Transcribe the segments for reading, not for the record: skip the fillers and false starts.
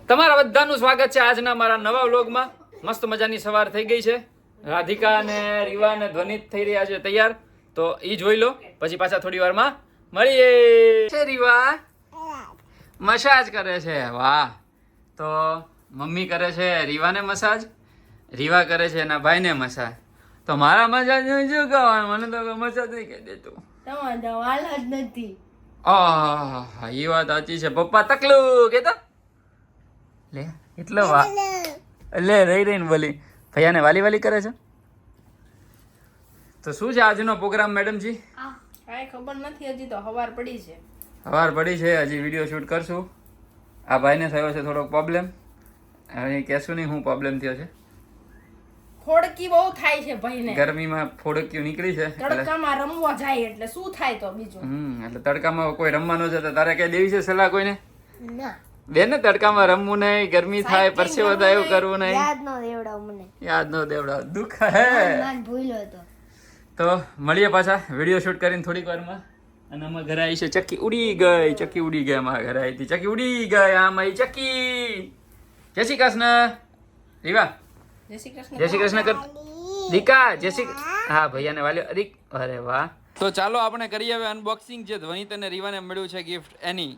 તમારા બધાનું સ્વાગત છે આજના મારા નવા વ્લોગમાં. મસ્ત મજાની સવાર થઈ ગઈ છે. રાધિકા અને રીવા અને ધ્વનિત થઈ રહ્યા છે તૈયાર, તો ઈ જોઈ લો, પછી પાછા થોડી વારમાં મળીએ. છે રીવા મસાજ કરે છે. વાહ. તો મમ્મી કરે છે રીવાને મસાજ, રીવા કરે છે એના ભાઈને મસાજ. તો મારા મસાજ શું કહેવાનું, મને તો મસાજ નહીં કહી દેતું. તમારા વાલ જ નથી. આ એ વાત સાચી છે. પપ્પા તકલું કેતો લે એટલો વાહ લે રહી રહીને બોલી ભૈયાને વાલી વાલી કરે છે. તો શું છે આજનો પ્રોગ્રામ મેડમજી? કાંઈ ખબર નથી, હજી તો હવાર પડી છે. સવાર પડી છે, હજી વિડીયો શૂટ કરશું. આ ભાઈને થયો છે થોડોક પ્રોબ્લેમ, હવે કહેશું નહીં શું પ્રોબ્લેમ થયો છે. ખોડકી બહુ થાય છે ભાઈને. ગરમીમાં ફોડકીઓ નીકળી છે તડકામાં રમવા જાય એટલે શું થાય તો બીજું. એટલે તડકામાં કોઈ રમવા ન જતા. તારે કઈ દેવી છે સલાહ કોઈને? ના બેન ને તડકામાં રમવું નહીં, ગરમી થાય, પરસેવો થાય એવું કરવું નહીં. યાદ નો દેવડાવ મને. યાદ ન દેવડાવ, દુઃખ હે. માન ભૂલ્યો તો. તો મળીએ પાછા વિડીયો શૂટ કરીને થોડીક વારમાં. અને આમાં ઘરે આવી છે ચક્કી ઉડી ગઈ, ચક્કી ઉડી ગઈ. અમારા ઘરે આવી હતી ચક્કી ઉડી ગઈ. આમાં આવી ચક્કી. જય શ્રી કૃષ્ણ રીવા. જય શ્રી કૃષ્ણ. જય શ્રી કૃષ્ણ કર દીકા. જય શ્રી હા ભૈયાને વાલ્યો અરે અરે વાહ. તો ચાલો આપણે કરીએ હવે અનબોક્સિંગ. જે ધ્વનિત અને રીવાને મળ્યું છે ગિફ્ટ એની.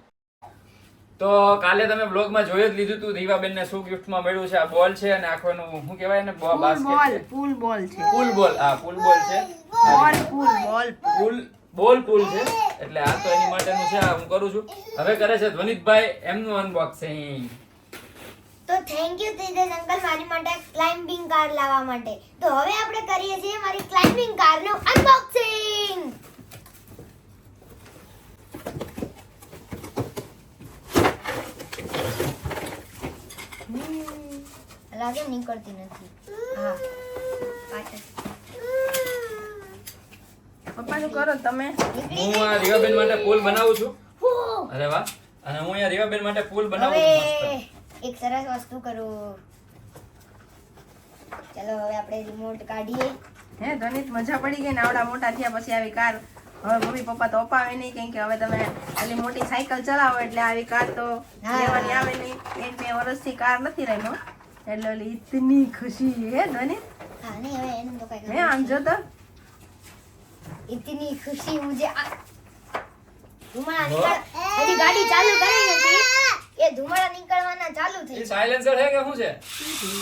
તો કાલે તમે બ્લોગમાં જોઈ જ લીધું હતું રીવાબેન ને શું ગિફ્ટમાં મળ્યું છે. આ બોલ છે અને આખો એનું શું કહેવાય ને બાસ્કેટ છે. પૂલ બોલ છે. પૂલ બોલ. હા પૂલ બોલ છે. બોલ પૂલ છે. એટલે આ તો એની માટેનું છે. આ હું કરું છું. હવે કરે છે ધ્વનિતભાઈ એમનું અનબોક્સિંગ. તો થેન્ક યુ તેજસ અંકલ મારી માટે ક્લાઇમ્બિંગ કાર લાવવા માટે. તો હવે આપણે કરીએ છીએ મારી ક્લાઇમ્બિંગ કારનું અનબોક્સિંગ. લાગે નીકળતી નથી. હા પાછળ પપ્પા શું કરો તમે? હું આ રીવાબેન માટે પૂલ બનાવું છું. અરે વાહ. અને હું અહીંયા રીવાબેન માટે પૂલ બનાવું છું મસ્ત. હવે એક સરસ વસ્તુ કરું. ચલો હવે આપણે રિમોટ કાઢીએ. હે ધનિત મજા પડી ગઈ ને આવડા મોટા થયા પછી આવી કાર. હવે મમ્મી પપ્પા તો અપાવે નહીં, કેમ કે હવે તમે ઓલી મોટી સાયકલ ચલાવો એટલે આવી કાર તો લેવાની આવે નહીં. 1-2 વર્ષથી કાર નથી રમ્યો એટલે ઓલી ઇતની ખુશી હે ધનિત. હા નહીં હવે એનું તો કઈ હે આમ જો તો इतनी खुशी मुझे धुमाड़ा निकल हજી ગાડી ચાલુ કરી નથી એ ધુમાડા નીકળવાના ચાલુ થઈ. એ સાયલેન્સર છે કે શું છે?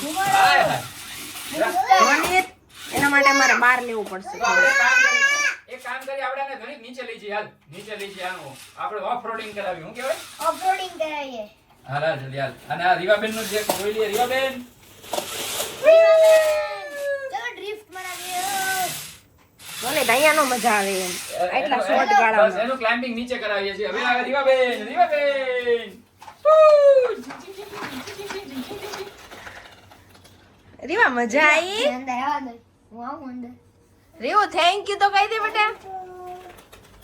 ધુમાડો હાય હાય. ધનિત એના માટે મારે બહાર લેવું પડશે. તો આપણે કામ કરીએ, એક કામ કરીએ, આપણે આને ઘણી નીચે લઈ જઈએ. હાલ નીચે લઈ જઈએ. આનું આપણે ઓફ રોડિંગ કરાવી. શું કહેવાય? ઓફરોડિંગ કરાવીએ. હાલ હાલ જલ્દી હાલ. અને આ રીવાબેન નું જે જોઈ લઈએ. રીવાબેન ચલો ડ્રિફ્ટ મરાવીએ. મને દયાનો મજા આવે એમ એટલા શોર્ટ બસ ગાળામાં. એનું ક્લાઇમ્બિંગ નીચે કરાવીએ છીએ. હવે આ રીવાબેન રીવાબેન રીવા મજા આવી? અંદર આવવા દે. હું આવું અંદર. રીવો થેન્ક યુ તો કહી દે બેટા.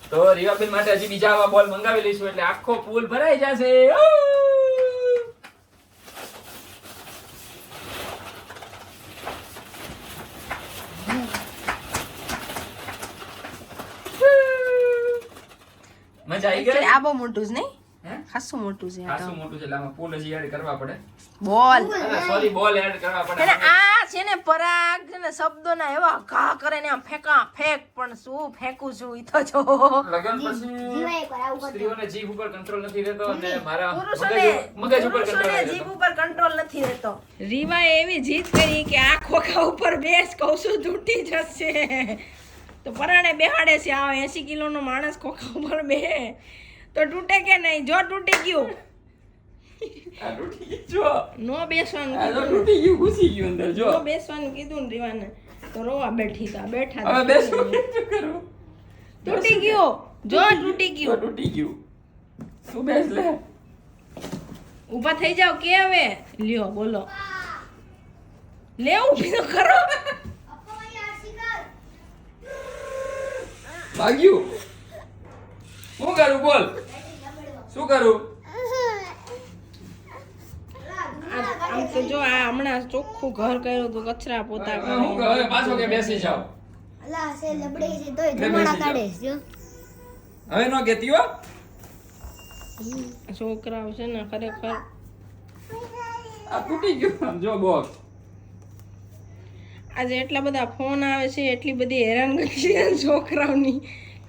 તો રીવાબેન માટે હજી બીજા આવા બોલ મંગાવી લઈશું એટલે આખો પૂલ ભરાઈ જશે. મજા આવી ગઈ? આ બહુ મોટું છે નહીં? હે? ખાસું મોટું છે આ ખાસું તો. મોટું છે એટલે આમાં પૂલ હજી એડ કરવા પડે. બોલ સોરી બોલ એડ કરવા પડે. અને આ છે ને પરાગ છે ને શબ્દોના એવા ઘા કરે ને આમ ફેંકા ફેંક, પણ શું ફેંકું છું ઈ તો જો. લગન પછી જીવા એકવાર આવું કરતો. સ્ત્રીઓને જીભ ઉપર કંટ્રોલ નથી રહેતો અને મારા પુરુષોને મગજ ઉપર કંટ્રોલ પુરુષોને રહેતો. જીભ ઉપર કંટ્રોલ નથી રહેતો. રીવાએ એવી જીત કરી કે આ ખોખા ઉપર બેસ કહું છું તૂટી જશે. તો પરાણે બેહાડે છે. આ 80 કિલોનો માણસ ખોખા ઉપર બે તો તૂટે કે નહીં? જો તૂટી ગયું. આ તૂટી ગયું જો. નો બેસવાનું આ તો કીધું. તૂટી ગયું, ઘૂસી ગયું અંદર જો. નો બેસવાનું કીધું ને રીવાને તો રોવા બેઠી તા બેઠા હવે તા. બેસો શું કરું? તૂટી ગયો. જો તૂટી જો ગયું. તૂટી ગયું. તું બેસ લે. ઊભા થઈ જાવ કે હવે લ્યો બોલો. લે ઊભી તો કરો. અપ્પા મારી આરસી કર. ભાગ્યું. શું કરું બોલ? શું કરું? આમ તો જો આ હમણાં ચોખ્ખું ઘર કર્યું તો કચરા પોતા હું કહું, હવે પાછો કે બેસી જાવ. અલા સે લબડે છે તોય ધુમાડા કાઢે છે જો. હવે નો કહેતી હો. છોકરાઓ છે ને ખરેખર આ તૂટી ગયું આમ જો બોક્સ. આજે એટલા બધા ફોન આવે છે, એટલી બધી હેરાનગતિ છે છોકરાઓની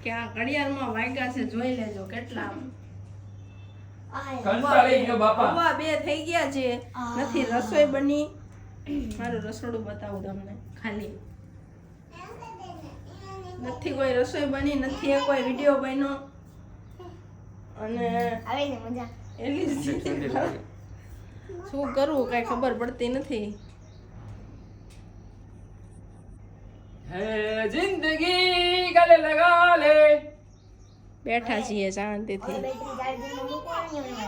કે આ ઘડિયાળમાં વાગ્યા છે જોઈ લેજો કેટલા. કંટાળી ગયો બાપા. હવા 2 થઈ ગયા છે, નથી રસોઈ બની. મારું રસોડું બતાવું તમને ખાલી. નથી કોઈ રસોઈ બની, નથી એ કોઈ વિડીયો બન્યો અને આવે છે મજા. એટલી જ સ્થિતિ પર શું કરવું કઈ ખબર પડતી નથી. હે જિંદગી ગલે લગા લે. બેઠા છીએ શાંતિથી. બેટરી ચાર્જિંગ મૂકવાની હોય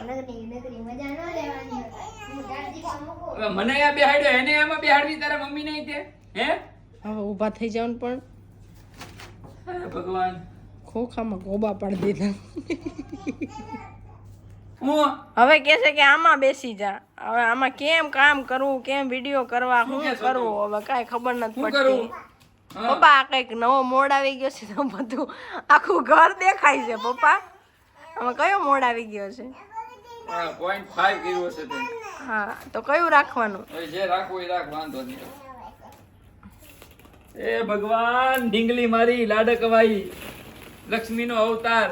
નકરી મજા ન લેવાની હોય. હું ચાર્જિંગ મૂકો. હવે મને આ બેહાડ્યો એને આમાં બેહાડવી તારા મમ્મી નહીં તે હે હવે ઊભા થઈ જાવ ને પણ હે ભગવાન ખોખામાં ગોબા પાડી દીધા. હું હવે કે છે કે આમાં બેસી જા. હવે આમાં કેમ કામ કરવું, કેમ વિડીયો કરવા, શું કરવું હવે કાંઈ ખબર નથી શું પડતી. કરું પપ્પા આ કંઈક નવો મોડ આવી ગયો છે તો બધું આખું ઘર દેખાય છે. પપ્પા આમાં કયો મોડ આવી ગયો છે? 0.5 કર્યો છે તે હા તો કયું રાખવાનું? હવે જે રાખવું એ રાખ વાંધો નહીં. એ ભગવાન ઢીંગલી મારી લાડકવાઈ લક્ષ્મીનો અવતાર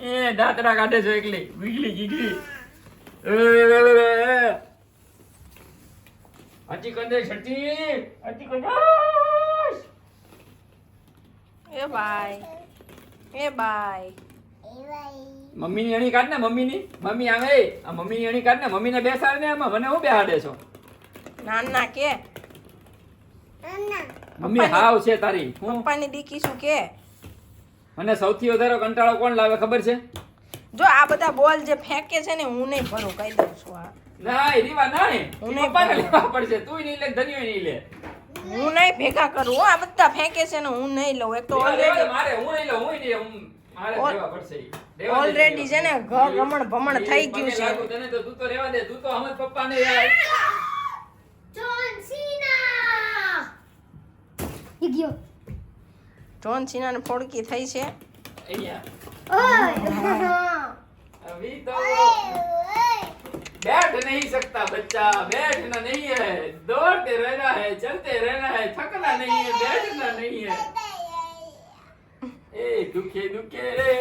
એ દાંતડા કાઢે છે એકલી વીગલી ગીગલી હજી કંદે છટી હજી કંદાસ એ બાય એ બાય. મમ્મીની અણી કાઢ ને મમ્મી આવે આ મમ્મીની અણી કાઢ ને મમ્મીને બેસાડ ને આમાં મને હું બેહાડે છો નાના કે મમ્મી હાવ છે તારી હું પપ્પાની દીકી શું કે? મને સૌથી વધારે કંટાળો કોણ લાવે ખબર છે? જો આ બધા બોલ જે ફેંકે છે ને હું નહીં ભરું કહી દઉં છું. આ ના રીવા ના હે હું નહીં પપ્પાને લેવા પડશે તું નહીં લે ધન્યો નહીં લે હું નહીં ભેગા કરું હો. આ બધા ફેંકે છે ને હું નહીં લઉં. એક તો લેવા દે, ઓલરેડી મારે હું નહીં લઉં હું નહીં લઉં. મારે લેવા પડશે ઈ. લેવા દે, ઓલરેડી છે ને ઘર રમણ ભમણ થઈ પગે ગયું છે. લાગુ તને તો તું તો રહેવા દે તું તો હમત પપ્પાને યાર જોન સીના. ઈ ગયો. જોન સીનાને ફોડકી થઈ છે. અહીંયા ઓય. अभी तो बैठ नहीं सकता बच्चा बैठना नहीं है दौड़ते रहना है चलते रहना है थकना नहीं है बैठना नहीं है ए दुखे दुखे रे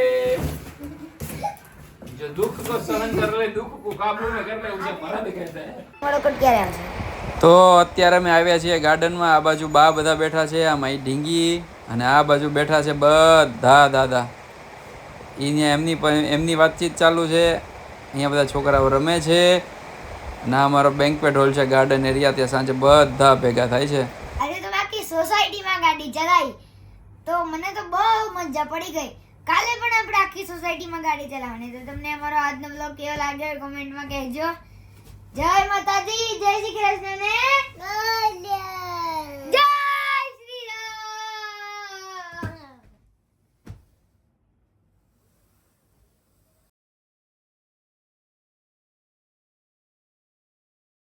जो दुख को सहन कर ले दुख को काबू में कर ले उसे मर्द कहते हैं મારો કોટ ક્યારે આવશે? તો અત્યારે અમે આવ્યા છીએ ગાર્ડનમાં. આ બાજુ બા બધા બેઠા છે, આ મારી ઢીંગી અને આ બાજુ બેઠા છે બધા દાદા. અહીંયા એમની વાતચીત ચાલુ છે. અહીંયા બધા છોકરાઓ રમે છે અને આ અમારો બેન્ક્વેટ હોલ છે, ગાર્ડન એરિયા. ત્યાં સાંજે બધા ભેગા થાય છે. આજે તો બાકી સોસાયટીમાં ગાડી ચલાવી તો મને તો બહુ મજા પડી ગઈ. કાલે પણ આપણે આખી સોસાયટીમાં ગાડી ચલાવવાની. તો તમને અમારો આજનો બ્લોગ કેવો લાગ્યો કોમેન્ટમાં કહેજો. જય માતાજી, જય શ્રી કૃષ્ણ ને